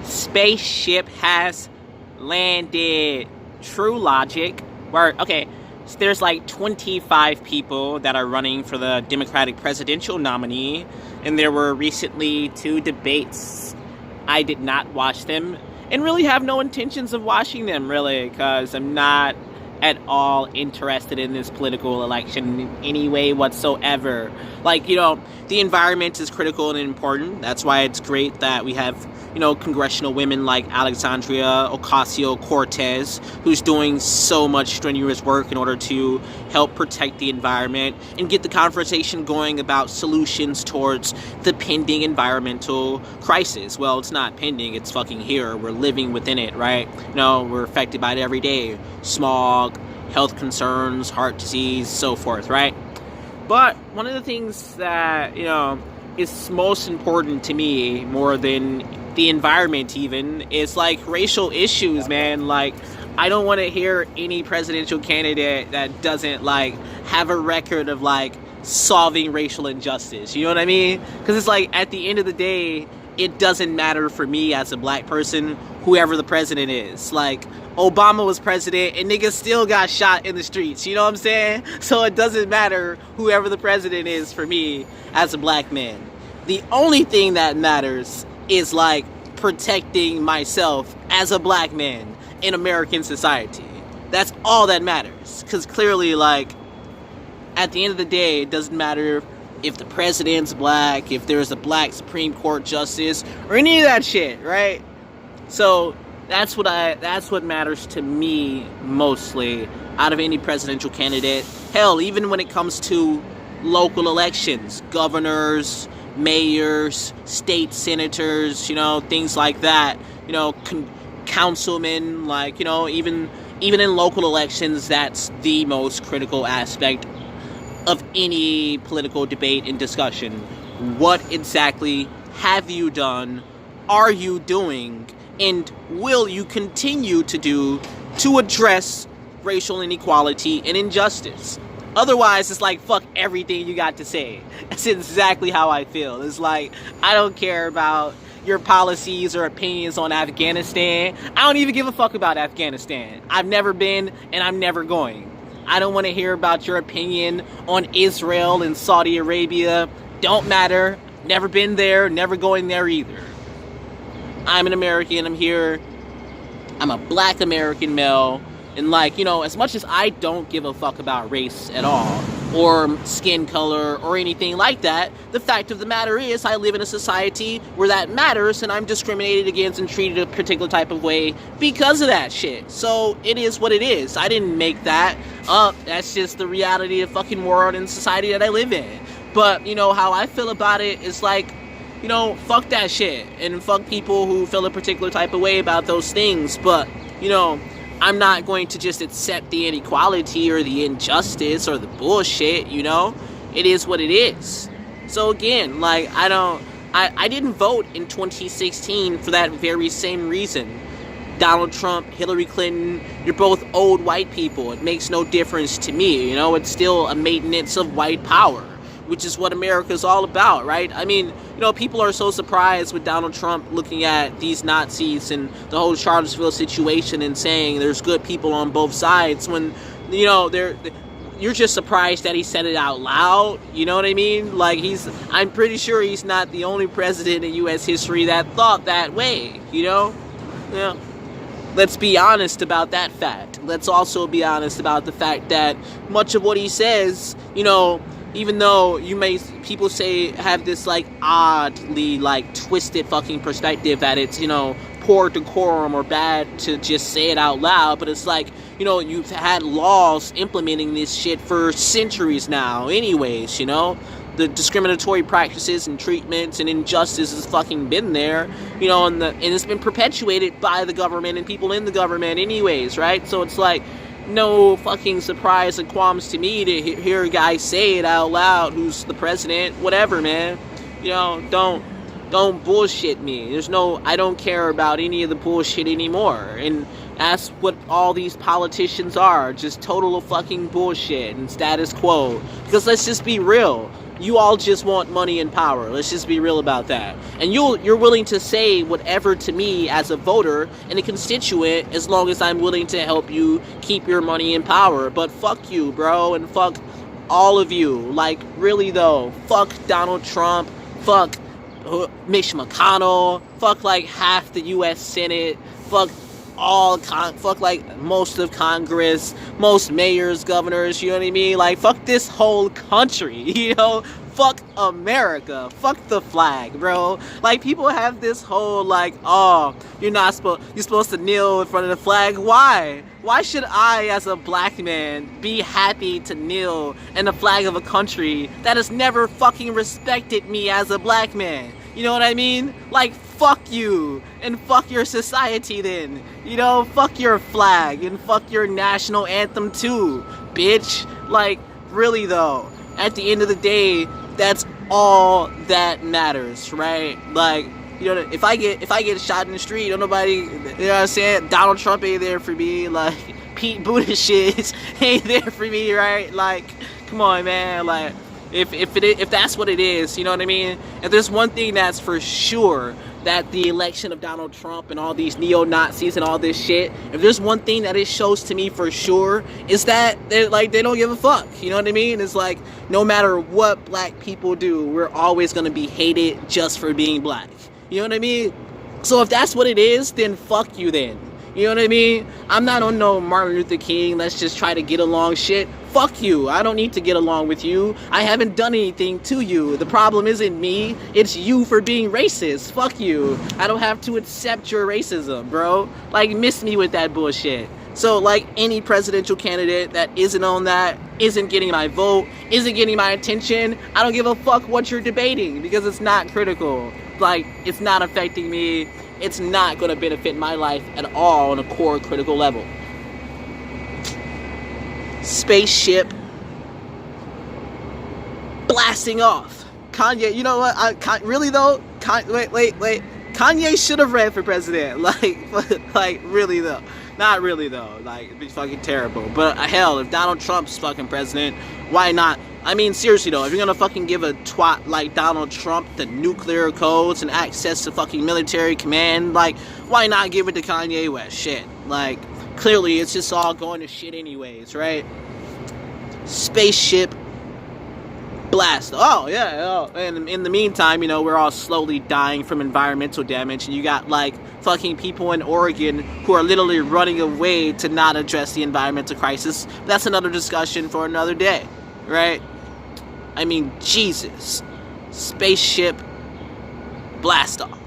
spaceship has landed. True Logic. Where, okay, so there's like 25 people that are running for the Democratic presidential nominee, and there were recently 2 debates. I did not watch them, and really have no intentions of watching them, really, because I'm not at all interested in this political election in any way whatsoever. Like, the environment is critical and important. That's why it's great that we have, congressional women like Alexandria Ocasio-Cortez, who's doing so much strenuous work in order to help protect the environment and get the conversation going about solutions towards the pending environmental crisis. Well, it's not pending, it's fucking here. We're living within it, right? We're affected by it every day. Smog, health concerns, heart disease, so forth, right? But one of the things that, is most important to me, more than the environment even, is like racial issues, man. Like, I don't want to hear any presidential candidate that doesn't like have a record of like solving racial injustice. You know what I mean? Because it's like, at the end of the day, it doesn't matter for me as a black person, whoever the president is. Like, Obama was president and niggas still got shot in the streets, you know what I'm saying? So it doesn't matter whoever the president is for me as a black man. The only thing that matters is like protecting myself as a black man in American society. That's all that matters. Because clearly, like, at the end of the day, it doesn't matter if the president's black, if there's a black Supreme Court justice, or any of that shit, right? So that's what matters to me mostly out of any presidential candidate. Hell, even when it comes to local elections, governors, mayors, state senators, things like that, councilmen, like, even in local elections, that's the most critical aspect of any political debate and discussion. What exactly have you done, are you doing, and will you continue to do to address racial inequality and injustice? Otherwise, it's like, fuck everything you got to say. That's exactly how I feel. It's like, I don't care about your policies or opinions on Afghanistan. I don't even give a fuck about Afghanistan. I've never been, and I'm never going. I don't want to hear about your opinion on Israel and Saudi Arabia. Don't matter. Never been there, never going there either. I'm an American. I'm here. I'm a black American male. And like, as much as I don't give a fuck about race at all, or skin color, or anything like that, the fact of the matter is I live in a society where that matters, and I'm discriminated against and treated a particular type of way because of that shit. So it is what it is. I didn't make that up. That's just the reality of fucking world and society that I live in. But, how I feel about it is like, fuck that shit, and fuck people who feel a particular type of way about those things. But, I'm not going to just accept the inequality or the injustice or the bullshit, It is what it is. So again, like, I didn't vote in 2016 for that very same reason. Donald Trump, Hillary Clinton, you're both old white people. It makes no difference to me, It's still a maintenance of white power, which is what America's all about, right? I mean, people are so surprised with Donald Trump looking at these Nazis and the whole Charlottesville situation and saying there's good people on both sides when, you're just surprised that he said it out loud, you know what I mean? Like, I'm pretty sure he's not the only president in U.S. history that thought that way, Yeah. Let's be honest about that fact. Let's also be honest about the fact that much of what he says, even though people say have this like oddly like twisted fucking perspective that it's, poor decorum or bad to just say it out loud, but it's like, you've had laws implementing this shit for centuries now anyways, the discriminatory practices and treatments and injustice has fucking been there, and it's been perpetuated by the government and people in the government anyways, right? So it's like, no fucking surprise or qualms to me to hear a guy say it out loud who's the president, whatever, man. Don't bullshit me. I don't care about any of the bullshit anymore. And that's what all these politicians are, just total fucking bullshit and status quo. Because let's just be real. You all just want money and power. Let's just be real about that. And you're willing to say whatever to me as a voter and a constituent as long as I'm willing to help you keep your money and power. But fuck you, bro, and fuck all of you. Like, really though, fuck Donald Trump, fuck Mitch McConnell, fuck like half the U.S. Senate, fuck fuck like most of Congress, most mayors, governors, you know what I mean? Like, fuck this whole country, you know? Fuck America. Fuck the flag, bro. Like, people have this whole, like, oh, you're supposed to kneel in front of the flag. Why? Why should I, as a black man, be happy to kneel in the flag of a country that has never fucking respected me as a black man? You know what I mean? Like, fuck you, and fuck your society then. You know, fuck your flag, and fuck your national anthem too, bitch. Like, really though, at the end of the day, that's all that matters, right? Like, you know, if I get shot in the street, don't nobody, you know what I'm saying? Donald Trump ain't there for me, like, Pete Buttigieg ain't there for me, right? Like, come on, man, like, if that's what it is, you know what I mean? If there's one thing that's for sure, that the election of Donald Trump and all these neo-Nazis and all this shit, if there's one thing that it shows to me for sure, is that they don't give a fuck, you know what I mean? It's like, no matter what black people do, we're always gonna be hated just for being black, you know what I mean? So if that's what it is, then fuck you then. You know what I mean? I'm not on no Martin Luther King, let's just try to get along shit. Fuck you. I don't need to get along with you. I haven't done anything to you. The problem isn't me. It's you for being racist. Fuck you. I don't have to accept your racism, bro. Like, miss me with that bullshit. So, like, any presidential candidate that isn't on that, isn't getting my vote, isn't getting my attention, I don't give a fuck what you're debating, because it's not critical. Like, it's not affecting me. It's not going to benefit my life at all on a core critical level. Spaceship blasting off. Kanye, you know what? Really though? Wait. Kanye should have ran for president. Like, really though. Not really though. Like, it'd be fucking terrible. But hell, if Donald Trump's fucking president, why not? I mean, seriously though, if you're gonna fucking give a twat like Donald Trump the nuclear codes and access to fucking military command, like, why not give it to Kanye West? Shit. Like, clearly it's just all going to shit anyways, right? Spaceship blast. Oh, yeah. Oh. And in the meantime, you know, we're all slowly dying from environmental damage, and you got, like, fucking people in Oregon who are literally running away to not address the environmental crisis. That's another discussion for another day, right? I mean, Jesus. Spaceship blast off.